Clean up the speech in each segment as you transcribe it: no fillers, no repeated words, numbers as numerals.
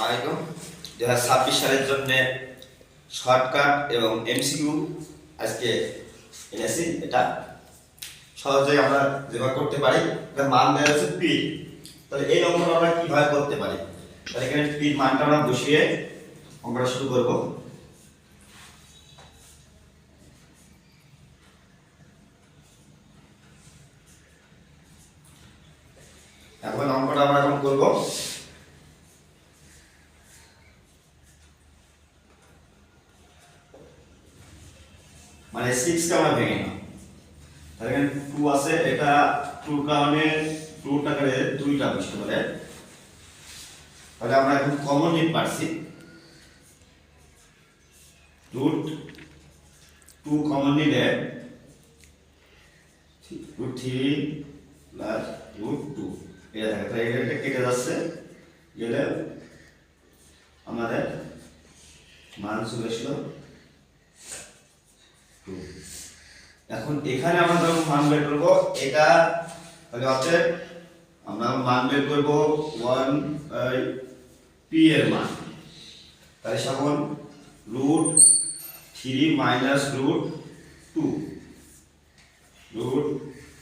আলাইকুম 2026 সালের জন্য শর্টকাট এবং এমসিকিউ আজকে এনেছি। এটা সহজেই আমরা যেভাবে করতে পারি, এটা মান দেওয়া আছে পি। তাহলে এই অঙ্কটা আমরা কিভাবে করতে পারি? তাহলে এখানে পি মানটা আমরা বসিয়ে অঙ্কটা শুরু করব। এখন অঙ্কটা আমরা এখন করব। মানে 6 কে আমরা ভেঙে নাও। তাহলে এখানে 2 আছে, এটা 2 কারণে 2 টাকারে 2টা বসতে পারে। তাহলে আমরা এখন কমন নিতে পারছি, রুট 2 কমন নিলে রুট 3 প্লাস রুট 2 এটা থাকে। তাহলে এটা কেটে যাচ্ছে, গেলে আমাদের মান চলে আসলো 2। এখন এখানে আমরা যখন মান বের করব, এটা তাহলে হচ্ছে আমরা মান বের করব 1 পি এর মান। তাহলে সমান root 3 minus root 2, root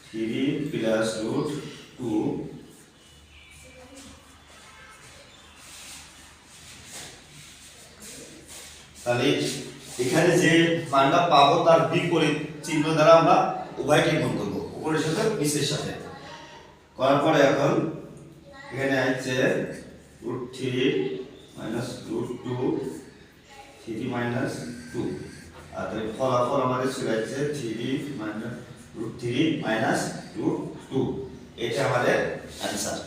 3 plus root 2 তাহলে এখানে যে মানটা পাবো তার বিপরীত চিহ্ন দ্বারা আমরা উভয়কে গুণ করব, উপরের সাথে নিচের সাথে। করার পরে এখন এখানে আছে রুট 3 মাইনাস রুট 2, 3 মাইনাস 2, আর তাই ফলাফল আমাদের চলে আসছে 3 মাইনাস রুট 3 মাইনাস রুট 2। এটা আমাদের অ্যান্সার।